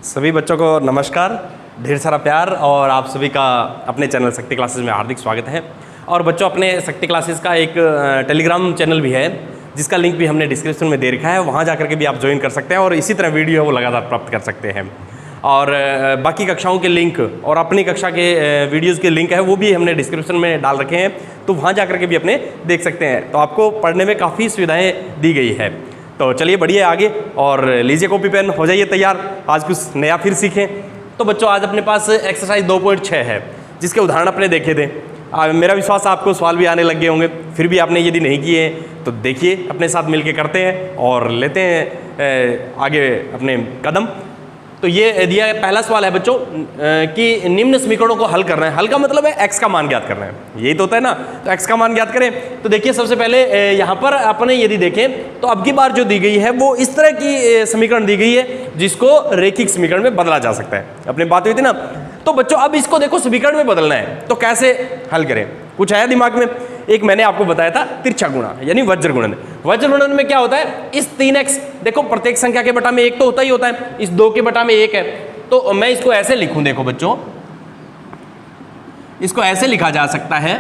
सभी बच्चों को नमस्कार, ढेर सारा प्यार और आप सभी का अपने चैनल शक्ति क्लासेस में हार्दिक स्वागत है। और बच्चों, अपने शक्ति क्लासेस का एक टेलीग्राम चैनल भी है जिसका लिंक भी हमने डिस्क्रिप्शन में दे रखा है, वहाँ जा करके भी आप ज्वाइन कर सकते हैं और इसी तरह वीडियो है वो लगातार प्राप्त कर सकते हैं। और बाकी कक्षाओं के लिंक और अपनी कक्षा के वीडियोज़ के लिंक है वो भी हमने डिस्क्रिप्शन में डाल रखे हैं, तो वहाँ जा करके भी अपने देख सकते हैं। तो आपको पढ़ने में काफ़ी सुविधाएँ दी गई है। तो चलिए बढ़िए आगे और लीजिए कॉपी पेन, हो जाइए तैयार, आज कुछ नया फिर सीखें। तो बच्चों, आज अपने पास एक्सरसाइज 2.6 है जिसके उदाहरण अपने देखे थे। मेरा विश्वास आपको सवाल भी आने लग गए होंगे, फिर भी आपने यदि नहीं किए तो देखिए, अपने साथ मिलके करते हैं और लेते हैं आगे अपने कदम। तो ये दिया पहला सवाल है बच्चों कि निम्न समीकरणों को हल करना है। हल का मतलब है x का मान ज्ञात करना है, यही तो होता है ना। तो x का मान ज्ञात करें तो देखिए, सबसे पहले यहाँ पर अपने यदि देखें तो अब की बार जो दी गई है वो इस तरह की समीकरण दी गई है जिसको रैखिक समीकरण में बदला जा सकता है। अपनी बात हुई थी ना। तो बच्चों, अब इसको देखो समीकरण में बदलना है तो कैसे हल करें, कुछ आया दिमाग में? एक मैंने आपको बताया था तिरछा गुणा यानी वज्र गुणन। वज्र गुणन में क्या होता है, इस 3x देखो प्रत्येक संख्या के बटा में 1 तो होता ही होता है, इस 2 के बटा में 1 है, तो मैं इसको ऐसे लिखूं। देखो बच्चों, इसको ऐसे लिखा जा सकता है,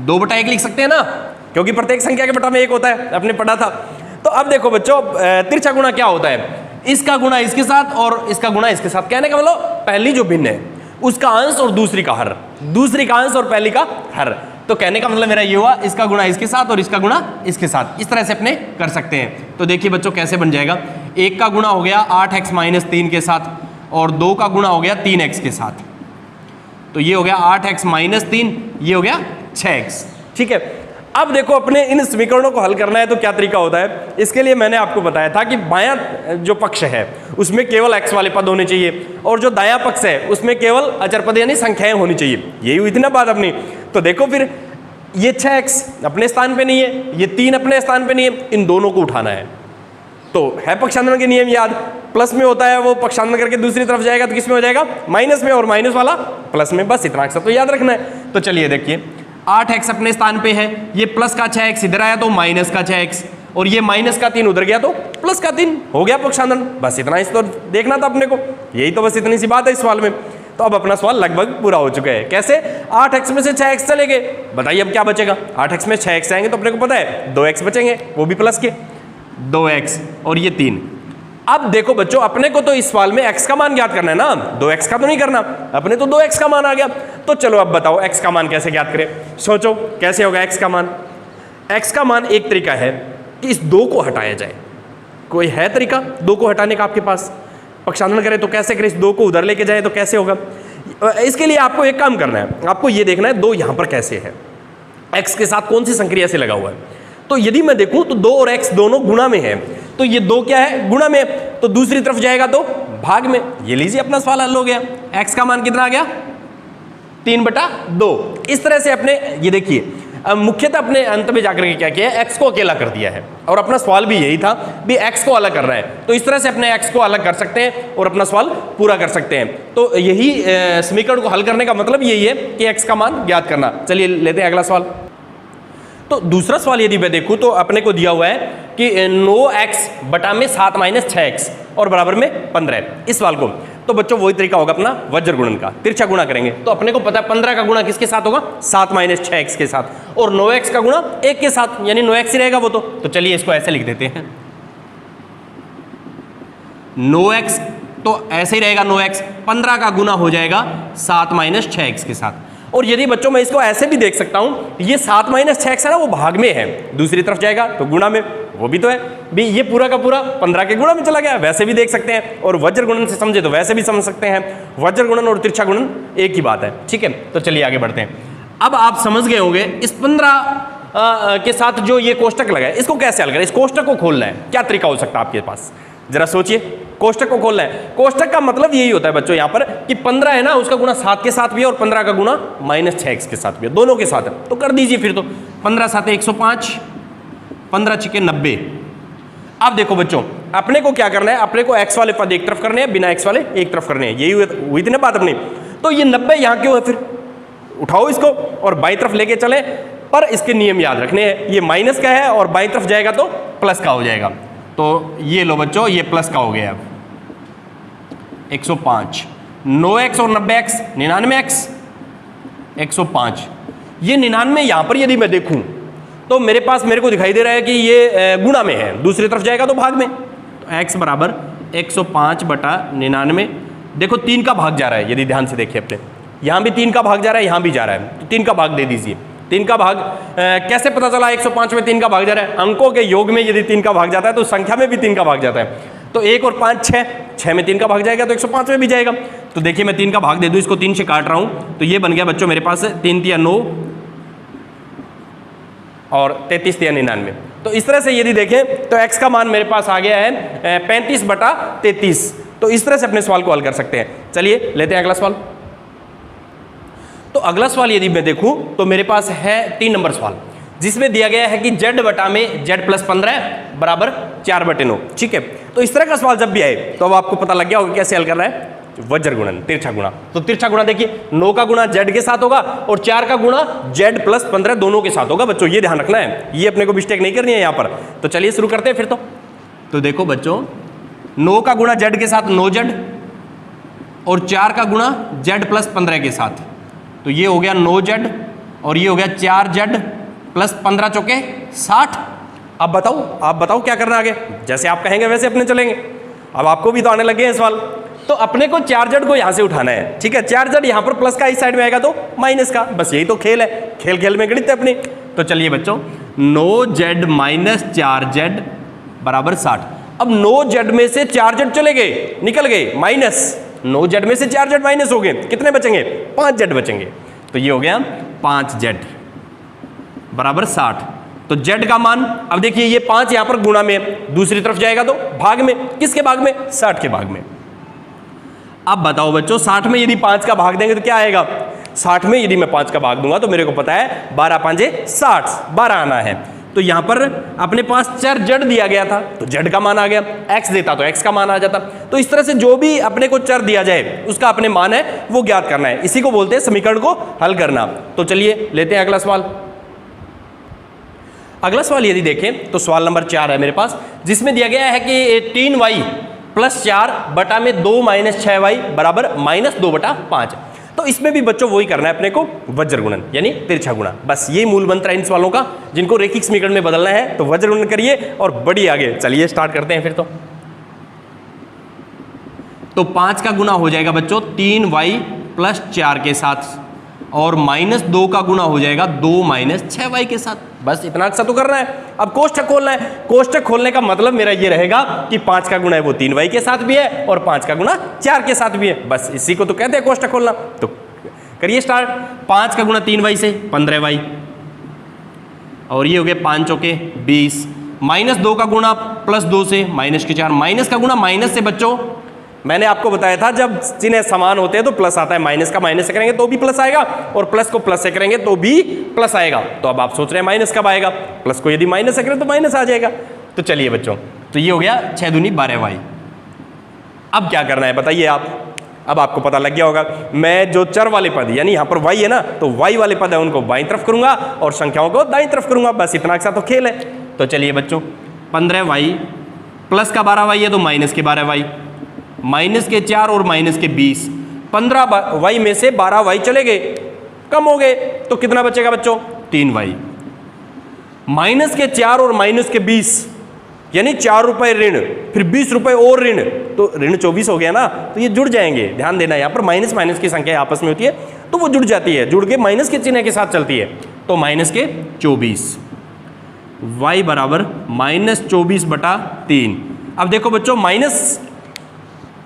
2/1 लिख सकते हैं ना, क्योंकि प्रत्येक संख्या के बटा में 1 होता है, आपने पढ़ा था। तो अब देखो बच्चों, तिरछा गुणा क्या होता है, इसका गुणा इसके साथ और इसका गुणा इसके साथ। कहने का मतलब पहली जो भिन्न है उसका अंश और दूसरी का हर, दूसरी का अंश और पहली का हर। तो कहने का मतलब मेरा ये हुआ, इसका गुणा इसके साथ और इसका गुणा इसके साथ। इस तरह से अपने कर सकते हैं। तो देखिए बच्चों कैसे बन जाएगा, 1 का गुणा हो गया 8x - 3 के साथ और 2 का गुणा हो गया 3x के साथ। तो ये हो गया 8x - 3, ये हो गया 6x। ठीक है, अब देखो अपने इन समीकरणों को हल करना है तो क्या तरीका होता है। इसके लिए मैंने आपको बताया था कि बायां जो पक्ष है उसमें केवल x वाले पद होने चाहिए और जो दायां पक्ष है उसमें केवल अचर पद यानी संख्याएं होनी चाहिए। यही हुई थी ना बात अपनी। तो देखो फिर ये 6x अपने स्थान पे नहीं है, ये 3 अपने स्थान पे नहीं है, इन दोनों को उठाना है। तो है पक्षांतरण के नियम याद, प्लस में होता है वो पक्षांतरण करके दूसरी तरफ जाएगा तो किस में हो जाएगा, माइनस में, और माइनस वाला प्लस में। बस इतना अक्सर तो याद रखना है। तो चलिए देखिए, 8x अपने स्थान पे है, ये प्लस का 6x इधर आया तो माइनस का 6x, और ये माइनस का 3 उधर गया तो प्लस का 3 हो गया पक्षांतरण। बस इतना इस तो देखना था अपने को, यही तो बस इतनी सी बात है इस सवाल में। तो अब अपना सवाल लगभग पूरा हो चुका है। कैसे, 8x में से 6x चले गए, बताइए अब क्या बचेगा। 8x में 6x आएंगे तो अपने को पता है 2x बचेंगे, वो भी प्लस के 2x और ये 3। अब देखो बच्चों, अपने को तो इस सवाल में x का मान ज्ञात करना है ना, 2x का तो नहीं करना, अपने तो 2x का मान आ गया। तो चलो अब बताओ x का मान कैसे ज्ञात करें। सोचो कैसे होगा x का मान। x का मान एक तरीका है कि इस 2 को हटाया जाए। कोई है तरीका 2 को हटाने का आपके पास? पक्षांतरण करें तो कैसे करें, इस 2 को उधर लेके जाए तो कैसे होगा। इसके लिए आपको एक काम करना है, आपको ये देखना है 2 यहाँ पर कैसे है, x के साथ कौन सी संक्रिया से लगा हुआ है। तो यदि मैं देखूं तो 2 और x दोनों गुणा में है, तो ये 2 क्या है, गुणा में, तो दूसरी तरफ जाएगा तो भाग में। ये लीजिए अपना सवाल हल हो गया। x का मान कितना आ गया, 3/2। इस तरह से अपने ये देखिए, अब मुख्यतः अपने अंत में जाकर के क्या किया है, x को अकेला कर दिया है और अपना सवाल भी यही था भी x को अलग करना है। तो इस तरह से अपने x को अलग कर सकते हैं और अपना सवाल पूरा कर सकते हैं। तो यही समीकरण को हल करने का मतलब यही है कि x का मान ज्ञात करना। चलिए लेते हैं अगला सवाल। तो दूसरा सवाल यदि मैं देखूं तो अपने को दिया हुआ है कि 9x बटा में 7 - 6x और बराबर में 15। इस सवाल को तो बच्चों वही तरीका होगा अपना वज्र गुणन का, तिरछा गुणा करेंगे। तो अपने को पता है 15 का गुणा किसके साथ होगा, 7 - 6x के साथ, और 9x का गुणा 1 के साथ, यानी 9x ही रहेगा वो तो चलिए इसको ऐसे लिख देते हैं, 9x तो ऐसे ही रहेगा 9x, 15 का गुणा हो जाएगा 7 - 6x के साथ। और यदि बच्चों मैं इसको ऐसे भी देख सकता हूं, ये 7 - 6x है ना, वो भाग में है, दूसरी तरफ जाएगा तो गुणा में, वो भी तो है भी, ये पूरा का पूरा 15 के गुणा में चला गया। वैसे भी देख सकते हैं, और वज्र गुणन से समझे तो वैसे भी समझ सकते हैं। वज्र गुणन और तिरछा गुणन एक ही बात है। ठीक है, तो चलिए आगे बढ़ते हैं। अब आप समझ गए होंगे इस 15 के साथ जो ये कोष्टक लगा है, इसको कैसे हल करें। इस कोष्टक को खोलना है, क्या तरीका हो सकता है आपके पास, जरा सोचिए। कोष्टक को खोलना है, कोष्टक का मतलब यही होता है बच्चों यहाँ पर कि 15 है ना, उसका गुणा 7 के साथ भी है और 15 का गुणा -6x के साथ भी है, दोनों के साथ है। तो कर दीजिए फिर तो, 15 7 105, 15 6 90। अब देखो बच्चों, अपने को क्या करना है, अपने को x वाले पद एक तरफ करने हैं, बिना x वाले एक तरफ करने हैं। यही हुई थी ना बात अपनी। तो ये 90 यहाँ क्यों है, फिर उठाओ इसको और बाई तरफ लेके चले, पर इसके नियम याद रखने हैं। ये माइनस का है और बाई तरफ जाएगा तो प्लस का हो जाएगा। तो ये लो बच्चों, ये प्लस का हो गया 105, 9x और 90x 99x 105। ये 99 यहां पर यदि मैं देखूं तो मेरे पास मेरे को दिखाई दे रहा है कि ये गुणा में है, दूसरी तरफ जाएगा तो भाग में। तो x बराबर 105 बटा 99। देखो 3 का भाग जा रहा है, यदि ध्यान से देखिए अपने, यहां भी 3 का भाग जा रहा है, यहां भी जा रहा है, तो 3 का भाग दे दीजिए। 3 का भाग कैसे पता चला 105 में 3 का भाग जा रहा है? अंकों के योग में यदि 3 का भाग जाता है तो संख्या में भी 3 का भाग जाता है। तो 1 और 5 6, 6 में 3 का भाग जाएगा तो 105 में भी जाएगा। तो देखिए मैं 3 का भाग दे दूं, इसको 3 से काट रहा हूं, तो ये बन गया बच्चों मेरे पास 3 तिया 9 और 33 तिया 99। तो इस तरह से यदि देखें तो x का मान मेरे पास आ गया है 35 बटा 33। तो इस तरह से अपने सवाल को हल कर सकते हैं। चलिए लेते हैं अगला सवाल। तो अगला सवाल यदि मैं देखूं तो मेरे पास है 3 नंबर सवाल, जिसमें दिया गया है कि z बटा में z प्लस 15 बराबर 4 बटे 9। ठीक है, तो इस तरह का सवाल जब भी आए तो अब आपको पता लग गया होगा कैसे हल करना है। वज्र गुणन, तिरछा गुणा। तो तिरछा गुणा देखिए 9 का गुणा z के साथ होगा और 4 का गुणा z प्लस 15 दोनों के साथ होगा। बच्चों ये ध्यान रखना है, ये अपने को मिस्टेक नहीं करनी है यहाँ पर। तो चलिए शुरू करते हैं फिर। तो देखो बच्चों 9 का गुणा z के साथ 9z और 4 का गुणा z प्लस 15 के साथ, तो ये हो गया 9z और ये हो गया 4z प्लस 15 चौके 60। अब बताओ, आप बताओ क्या करना आगे? जैसे आप कहेंगे वैसे अपने चलेंगे। अब आपको भी तो आने लगे हैं सवाल। तो अपने को 4z को यहां से उठाना है। ठीक है, 4z यहां पर प्लस का इस साइड में आएगा तो माइनस का, बस यही तो खेल है, खेल खेल में गणित है अपनी। तो चलिए बच्चों 9z माइनस 4z बराबर 60। अब 9z में से 4z चले गए, निकल गए, माइनस 9z में से 4z माइनस हो गए, कितने बचेंगे? 5z बचेंगे। तो ये हो गया 5z बराबर 60। तो z का मान, अब देखिए ये 5 यहां पर गुणा में, दूसरी तरफ जाएगा तो भाग में। किसके भाग में? 60 के भाग में। अब बताओ बच्चों 60 में यदि 5 का भाग देंगे तो क्या आएगा? 60 में यदि मैं 5 का भाग दूंगा तो मेरे को पता है 12 5 60, 12 आना है। तो यहां पर अपने पास चर z दिया गया था तो z का मान आ गया, x देता तो x का मान आ जाता। तो इस तरह से जो भी अपने को चर दिया जाए उसका अपने मान है वो ज्ञात करना है, इसी को बोलते हैं समीकरण को हल करना। तो चलिए लेते हैं अगला सवाल। अगला सवाल यदि देखें तो सवाल नंबर 4 है मेरे पास, जिसमें दिया गया है कि 3y प्लस 4 बटा में 2 माइनस 6y बराबर माइनस 2 बटा 5। तो इसमें भी बच्चों वही करना है अपने को, वज्र गुणन यानी तिरछा गुणा। बस ये मूल मंत्र है इन सवालों का, जिनको रेखिक समीकरण में बदलना है तो वज्र गुणन करिए और बढ़िए आगे। चलिए स्टार्ट करते हैं फिर। तो 5 का गुणा हो जाएगा बच्चों 3y प्लस 4 के साथ और माइनस 2 का गुणा हो जाएगा 2 माइनस 6y के साथ। बस इतना अक्सर तो करना है। अब कोष्ठक खोलना है। कोष्ठक खोलने का मतलब मेरा ये रहेगा कि 5 का गुणा है वो 3y के साथ भी है और 5 का गुणा 4 के साथ भी है। बस इसी को तो कहते हैं कोष्ठक खोलना। तो करिए स्टार्ट। 5 का गुणा 3y से 15y और ये हो गए 5 चौके 20, माइनस 2 का गुणा प्लस 2 से माइनस के 4, माइनस का गुणा माइनस से। बच्चों मैंने आपको बताया था जब चिन्ह समान होते हैं तो प्लस आता है, माइनस का माइनस से करेंगे तो भी प्लस आएगा और प्लस को प्लस से करेंगे तो भी प्लस आएगा। तो अब आप सोच रहे हैं माइनस कब आएगा? प्लस को यदि माइनस से करें तो माइनस आ जाएगा। तो चलिए बच्चों, तो ये हो गया 6 दूनी 12y। अब क्या करना है बताइए आप? अब आपको पता लग गया होगा, मैं जो चर वाले पद यानी यहाँ पर y है ना, तो y वाले पद है उनको बाईं तरफ करूंगा और संख्याओं को दाईं तरफ करूंगा। बस इतना अक्सर तो खेल है। तो चलिए बच्चों 15y प्लस का 12y है तो माइनस के 12y, माइनस के 4 और माइनस के 20, 15y में से 12y चले गए, कम हो गए, तो कितना बचेगा बच्चों? 3y। माइनस के 4 और माइनस के 20 यानी 4 रुपए ऋण, फिर 20 रुपए और ऋण, तो ऋण 24 हो गया ना। तो ये जुड़ जाएंगे। ध्यान देना, यहाँ पर माइनस माइनस की संख्या आपस में होती है तो वो जुड़ जाती है, जुड़ के माइनस के चिन्ह के साथ चलती है। तो माइनस के 24, y बराबर माइनस 24 बटा 3। अब देखो बच्चों माइनस,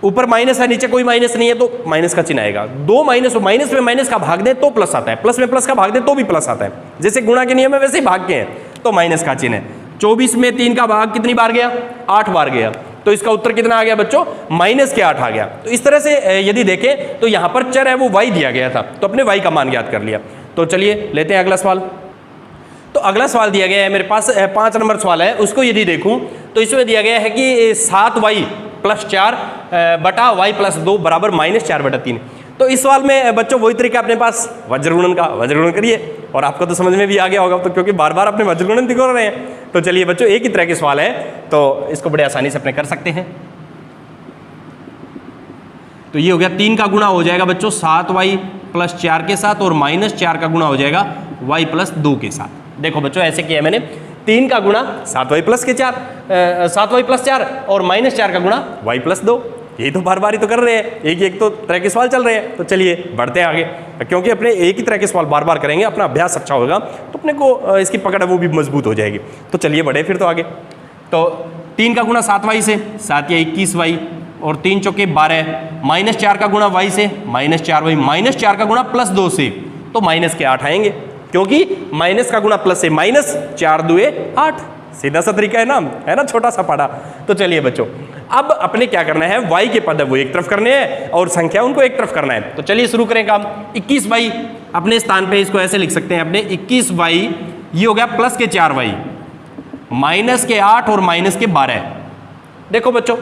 ऊपर माइनस है नीचे कोई माइनस नहीं है तो माइनस का चिन्ह आएगा। 2 माइनस, माइनस में माइनस का भाग दे तो प्लस आता है, प्लस में प्लस का भाग दे तो भी प्लस आता है। जैसे गुणा के नियम है वैसे ही भाग के हैं तो माइनस का चिन्ह है। 24 में 3 का भाग कितनी बार गया? 8 बार गया। तो इसका उत्तर कितना आ गया बच्चों? माइनस के 8 आ गया। तो इस तरह से यदि देखें तो यहाँ पर चर है वो y दिया गया था तो अपने y का मान ज्ञात कर लिया। तो चलिए लेते हैं अगला सवाल। तो अगला सवाल दिया गया है मेरे पास 5 नंबर सवाल है, उसको यदि देखूं तो इसमें दिया गया है कि 7y प्लस 4 बटा y प्लस 2 बराबर माइनस 4 बटा 3। तो इस सवाल में बच्चों वही तरीका अपने पास वज्रगुणन का, वज्रगुणन करिए और आपको तो समझ में भी आ गया होगा, तो क्योंकि बार बार अपने वज्रगुणन दिखा रहे हैं। तो चलिए बच्चों, एक ही तरह के सवाल है तो इसको बड़े आसानी से अपने कर सकते हैं। तो ये हो गया 3 का गुणा हो जाएगा बच्चों 7y + 4 के साथ और -4 का गुणा हो जाएगा y + 2 के साथ। देखो बच्चों ऐसे किया मैंने, 3 का गुणा 7y + 4 और -4 का गुणा y + 2। यही तो बार बार ही तो कर रहे हैं, एक तो तरह के सवाल चल रहे हैं। तो चलिए बढ़ते हैं आगे, क्योंकि अपने एक ही तरह के सवाल बार बार करेंगे, अपना अभ्यास अच्छा होगा तो अपने को इसकी पकड़ है वो भी मजबूत हो जाएगी। तो चलिए बढ़े फिर तो आगे। तो 3 का गुणा 7y से, 7 या 21y और 3 चौके 12, -4 का गुणा y से, -4y, -4 का गुणा +2 से, तो माइनस के 8 आएंगे, क्योंकि माइनस का गुणा प्लस से माइनस, 4 दूए 8, सीधा सा तरीका है ना, छोटा सा पढ़ा। तो चलिए बच्चों, अब अपने क्या करना है, y के पद है वो एक तरफ करने हैं और संख्या उनको एक तरफ करना है। तो चलिए शुरू करें काम। 21y अपने स्थान पे इसको ऐसे लिख सकते हैं अपने 21y, ये हो गया प्लस के 4y, माइनस के 8 और माइनस के 12। देखो बच्चों,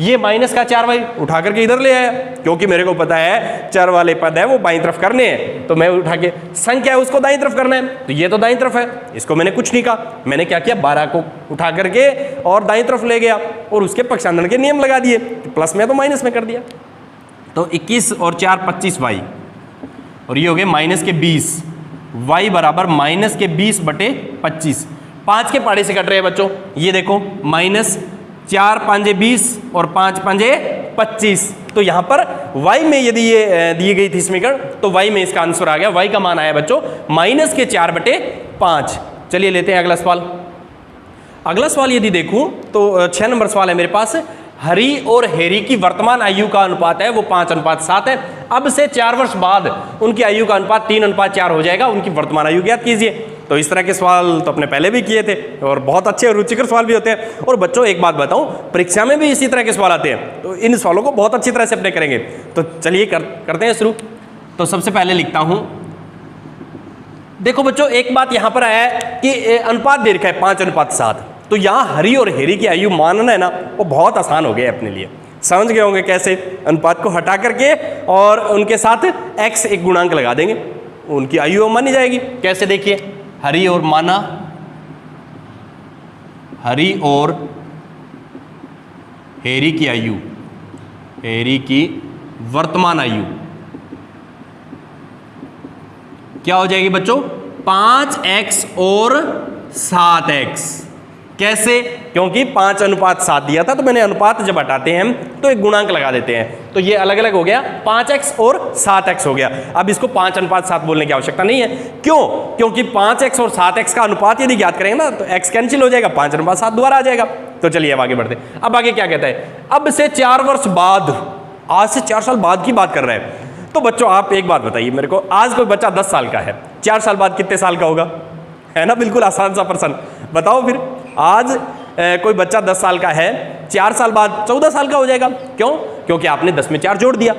ये माइनस का 4y उठा करके इधर ले आया, क्योंकि मेरे को पता है चर वाले पद है वो बाईं तरफ करने हैं, तो मैं उठा के, संख्या है उसको दाईं तरफ करना है, तो ये तो दाईं तरफ है, इसको मैंने कुछ नहीं कहा। मैंने क्या किया, 12 को उठा करके और दाईं तरफ ले गया और उसके पक्षांतरण के नियम लगा दिए, प्लस में तो माइनस में कर दिया। तो 21 और 4 25y और ये हो गए माइनस के 20, y बराबर माइनस के 20/25। 5 के पाड़े से कट रहे हैं बच्चों, ये देखो माइनस 4 5 20 और 5 5 25। तो यहाँ पर y में यदि ये दी गई थी समीकरण, तो y में इसका आंसर आ गया, y का मान आया बच्चों माइनस के 4/5। चलिए लेते हैं अगला सवाल। अगला सवाल यदि देखूं तो 6 नंबर सवाल है मेरे पास। हरी और हेरी की वर्तमान आयु का अनुपात है वो 5:7 है। अब से 4 वर्ष बाद उनकी आयु का अनुपात 3:4 हो जाएगा, उनकी वर्तमान आयु ज्ञात कीजिए। तो इस तरह के सवाल तो अपने पहले भी किए थे और बहुत अच्छे और रुचिकर सवाल भी होते हैं। और बच्चों एक बात बताऊं, परीक्षा में भी इसी तरह के सवाल आते हैं, तो इन सवालों को बहुत अच्छी तरह से अपने करेंगे। तो चलिए करते हैं शुरू। तो सबसे पहले लिखता हूं, देखो बच्चों एक बात यहां पर है कि अनुपात दे रखा है 5:7, तो यहां हरी और हेरी की आयु मानना है ना, वो बहुत आसान हो गया अपने लिए। समझ गए होंगे कैसे, अनुपात को हटा करके और उनके साथ x एक गुणांक लगा देंगे, उनकी आयु मानी जाएगी। कैसे देखिए, हरी और माना, हरी और हेरी की आयु, हेरी की वर्तमान आयु क्या हो जाएगी बच्चों, 5x और 7x। कैसे, क्योंकि 5:7 दिया था, तो मैंने अनुपात जब हटाते हैं तो एक गुणांक लगा देते हैं, तो ये अलग अलग हो गया, 5x और 7x हो गया। अब इसको 5:7 बोलने की आवश्यकता नहीं है। क्यों, क्योंकि 5x और 7x का अनुपात यदि ज्ञात करेंगे ना तो x कैंसिल हो जाएगा, 5:7 दोबारा आ जाएगा। तो चलिए अब आगे बढ़ते हैं। अब आगे क्या कहता है, अब से 4 वर्ष बाद, आज से 4 साल बाद की बात कर रहे हैं। तो बच्चों आप एक बात बताइए मेरे को, आज कोई बच्चा 10 साल का है, 4 साल बाद कितने साल का होगा, है ना, बिल्कुल आसान सा प्रश्न। बताओ फिर, आज कोई बच्चा 10 साल का है, 4 साल बाद 14 साल का हो जाएगा। क्यों, क्योंकि आपने 10 में 4 जोड़ दिया।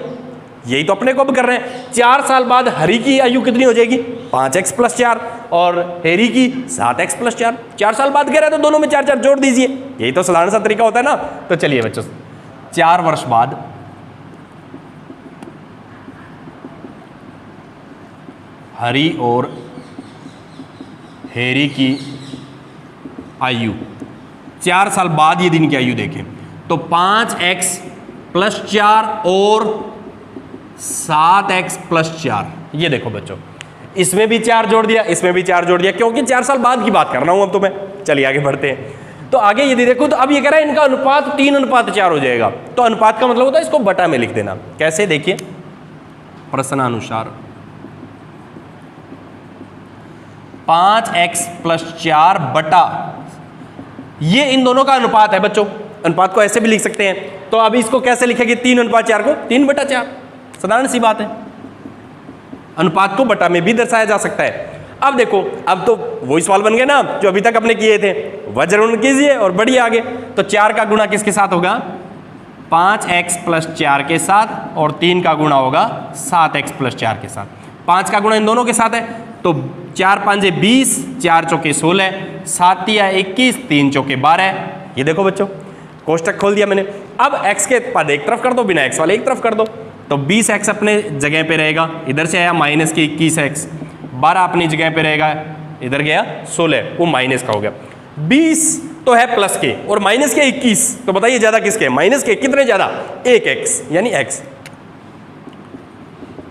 यही तो अपने को अब कर रहे हैं। 4 साल बाद हरी की आयु कितनी हो जाएगी, 5x + 4 और हेरी की 7x + 4। 4 साल बाद कह रहे हैं तो दोनों में 4 जोड़ दीजिए, यही तो साधारण सा तरीका होता है ना। तो चलिए बच्चों, 4 वर्ष बाद हरी और हेरी की आयु, 4 साल बाद ये दिन की आयु देखें तो 5x + 4 और 7x + 4। ये देखो बच्चों, इसमें भी 4 जोड़ दिया, इसमें भी 4 जोड़ दिया, क्योंकि 4 साल बाद की बात कर रहा हूं अब तो मैं। चलिए आगे बढ़ते हैं। तो आगे यदि देखो तो अब ये कह रहा है इनका अनुपात 3:4 हो जाएगा। तो अनुपात का मतलब होता है इसको बटा में लिख देना। कैसे, देखिए प्रश्नानुसार 5x + 4 बटा, ये इन दोनों का अनुपात है बच्चों। अनुपात को ऐसे भी लिख सकते हैं, तो अभी इसको कैसे लिखेंगे, 3:4 को 3/4, साधारण सी बात है। अनुपात को बटा में भी दर्शाया जा सकता है। अब देखो, अब तो वही सवाल बन गए ना जो अभी तक अपने किए थे, वज्रगुणन कीजिए और बढ़िए आगे। तो 4 का गुणा किसके साथ होगा, 5x + 4 के साथ, और 3 का गुणा होगा 7x + 4 के साथ। 5 का गुणा इन दोनों के साथ है, तो 4 5 20, 4 चौके 16, 7 या 21, 3 चौके 12। ये देखो बच्चों, कोष्टक खोल दिया मैंने। अब x के पद एक तरफ कर दो, बिना x वाले एक तरफ कर दो। तो 20x अपने जगह पे रहेगा, इधर से आया माइनस के 21x, 12 अपनी जगह पे रहेगा, इधर गया 16, वो माइनस का हो गया। 20 तो है प्लस के और माइनस के 21, तो बताइए ज्यादा किसके? माइनस के। कितने ज्यादा? 1x यानी x,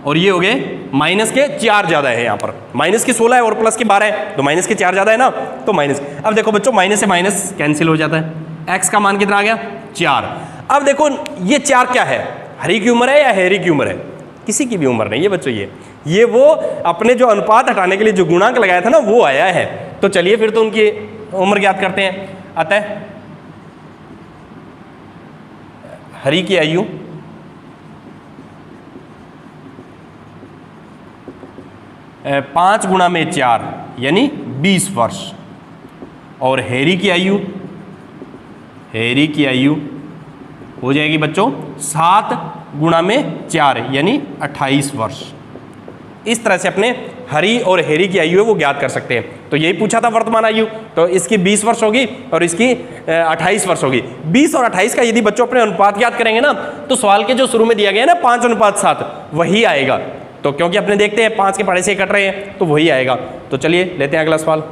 और ये हो गए माइनस के 4 ज्यादा है। यहाँ पर माइनस के 16 है और प्लस के 12 है, तो माइनस के 4 ज्यादा है ना, तो माइनस। अब देखो बच्चों माइनस से माइनस कैंसिल हो जाता है, x का मान कितना आ गया? 4। अब देखो ये 4 क्या है? हरी की उम्र है या हैरी की उम्र है? किसी की भी उम्र नहीं है बच्चों, ये वो अपने जो अनुपात हटाने के लिए जो गुणांक लगाया था ना वो आया है। तो चलिए फिर तो उनकी उम्र ज्ञात करते हैं। अतः हरी की आयु 5 गुणा में 4 यानी 20 वर्ष, और हैरी की आयु हो जाएगी बच्चों 7 गुणा में 4 यानी 28 वर्ष। इस तरह से अपने हरी और हैरी की आयु है वो ज्ञात कर सकते हैं। तो यही पूछा था वर्तमान आयु, तो इसकी 20 वर्ष होगी और इसकी 28 वर्ष होगी। 20 और 28 का यदि बच्चों अपने अनुपात ज्ञात करेंगे ना, तो सवाल के जो शुरू में दिया गया है ना 5:7 वही आएगा। तो क्योंकि अपने देखते हैं 5 के पढ़े से कट रहे हैं तो वही आएगा। तो चलिए लेते हैं अगला सवाल।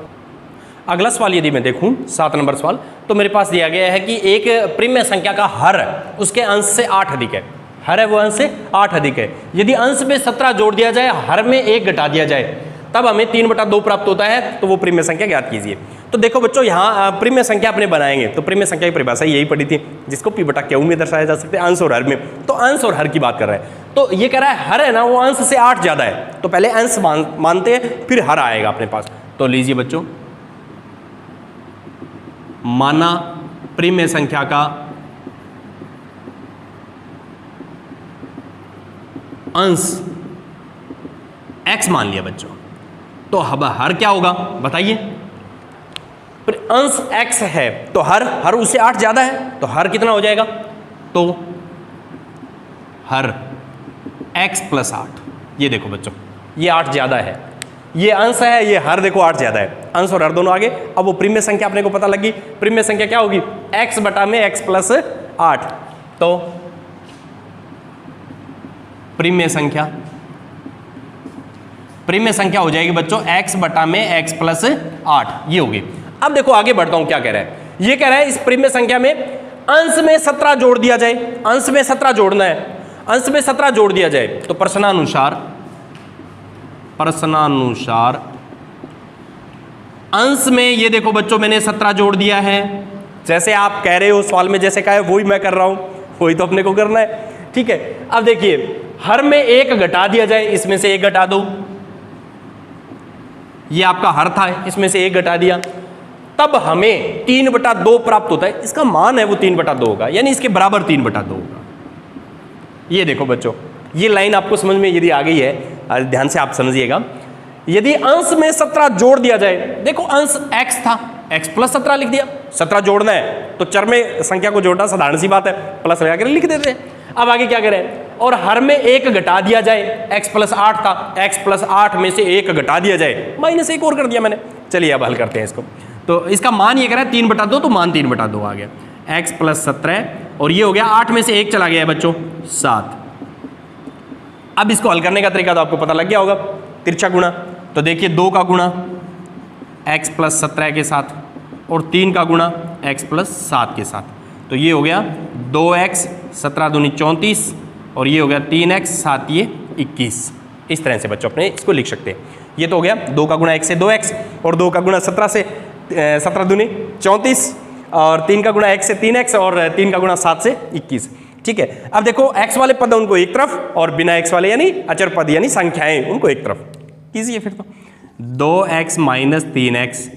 अगला सवाल यदि मैं देखूं 7 नंबर सवाल, तो मेरे पास दिया गया है कि एक प्रिम्य संख्या का हर उसके अंश से 8 अधिक है। हर है वो अंश से 8 अधिक है। यदि अंश में 17 जोड़ दिया जाए, हर में 1 घटा दिया जाए, तब हमें 3/2 प्राप्त होता है। तो वो प्रिम्य संख्या ज्ञात कीजिए। तो देखो बच्चों यहाँ प्रिम्य संख्या अपने बनाएंगे, तो प्रिम्य संख्या की परिभाषा यही पड़ी थी जिसको p/q में दर्शाया जा सकता है, अंश और हर में। तो अंश और हर की बात कर रहा है, तो ये कह रहा है हर है ना वो अंश से 8 ज्यादा है, तो पहले अंश मानते हैं फिर हर आएगा अपने पास। तो लीजिए बच्चों, माना प्रिम्य संख्या का अंश x मान लिया बच्चों, तो अब हर क्या होगा बताइए? अंश x है तो हर उससे 8 ज्यादा है, तो हर कितना हो जाएगा? तो हर x + 8। ये देखो बच्चों ये 8 ज्यादा है, ये अंश है, ये हर देखो 8 ज्यादा है, अंश और हर दोनों आगे। अब वो प्रिम्य संख्या अपने को पता लगी, प्रिम्य संख्या क्या होगी? x बटा में x + 8। तो प्रिम्य संख्या हो जाएगी बच्चों x बटा में x + 8, ये होगी। अब देखो आगे बढ़ता हूं क्या कह रहा है। ये कह रहा है इस प्रिम्य संख्या में अंश में 17 जोड़ दिया जाए, अंश में 17 जोड़ना है, अंश में 17 जोड़ दिया जाए, तो प्रश्नानुसार अंश में ये देखो बच्चों मैंने 17 जोड़ दिया है। जैसे आप कह रहे हो सवाल में जैसे कहा है वही मैं कर रहा हूं, वही तो अपने को करना है, ठीक है। अब देखिए हर में 1 घटा दिया जाए, इसमें से 1 घटा दो, ये आपका हर था, इसमें से 1 घटा दिया, तब हमें 3/2 प्राप्त होता है। इसका मान है वो 3/2 होगा, यानी इसके बराबर 3/2 होगा। ये देखो बच्चों ये लाइन आपको समझ में यदि आ गई है, ध्यान से आप समझिएगा। यदि अंश में 17 जोड़ दिया जाए, देखो अंश x था, x + 17 लिख दिया, 17 जोड़ना है तो चर में संख्या को जोड़ना साधारण सी बात है, प्लस लगा कर लिख देते हैं। अब आगे क्या करें? और हर में 1 घटा दिया जाए, x + 8 था, x + 8 में से 1 घटा दिया जाए, -1 और कर दिया मैंने। चलिए अब हल करते हैं इसको। तो इसका मान ये कह रहा है 3/2, तो मान 3/2 आ गया, x + 17 और ये हो गया 8 में से 1 चला गया है बच्चों 7। अब इसको हल करने का तरीका तो आपको पता लग गया होगा, तिरछा गुणा। तो देखिए 2 का गुणा x + 17 के साथ और 3 का गुणा x + 7 के साथ, तो ये हो गया 2x 17 दूनी 34 और ये हो गया 3x 7 ये 21। इस तरह से बच्चों अपने इसको लिख सकते हैं। ये तो हो गया 2 का गुणा x से 2x और 2 का गुणा 17 से 17 दूनी 34 और 3 का गुणा x से 3x और 3 का गुणा 7 से 21, ठीक है। अब देखो x वाले पद उनको एक तरफ और बिना x वाले यानी अचर पद यानी संख्याएं उनको एक तरफ कीजिए। फिर तो 2x - 3x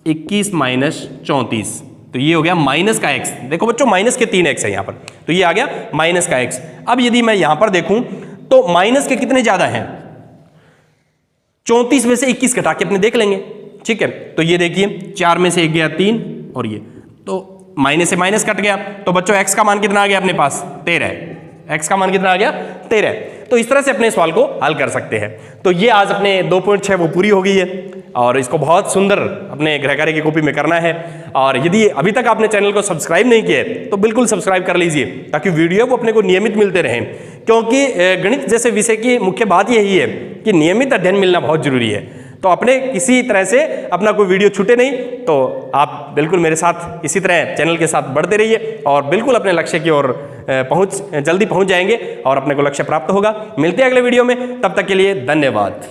21 - 34, तो ये हो गया माइनस का x। देखो बच्चों माइनस के 3x है यहाँ पर, तो ये आ गया माइनस का x। अब यदि मैं यहाँ पर देखूं तो माइनस के कितने ज्यादा हैं? 34 में से 21 घटा के अपने देख लेंगे, ठीक है। तो ये देखिए 4 में से 1 गया 3 और ये तो माइनस से माइनस कट गया, तो बच्चों x का मान कितना आ गया अपने पास? 13 है। x का मान कितना आ गया? 13। तो इस तरह से अपने सवाल को हल कर सकते हैं। तो ये आज अपने 2.6 वो पूरी हो गई है और इसको बहुत सुंदर अपने गृह कार्य की कॉपी में करना है। और यदि अभी तक आपने चैनल को सब्सक्राइब नहीं किया है तो बिल्कुल सब्सक्राइब कर लीजिए ताकि वीडियो वो अपने को नियमित मिलते रहें। क्योंकि गणित जैसे विषय की मुख्य बात यही है कि नियमित अध्ययन मिलना बहुत जरूरी है। तो अपने किसी तरह से अपना कोई वीडियो छूटे नहीं, तो आप बिल्कुल मेरे साथ इसी तरह चैनल के साथ बढ़ते रहिए और बिल्कुल अपने लक्ष्य की ओर जल्दी पहुंच जाएंगे और अपने को लक्ष्य प्राप्त होगा। मिलते हैं अगले वीडियो में, तब तक के लिए धन्यवाद।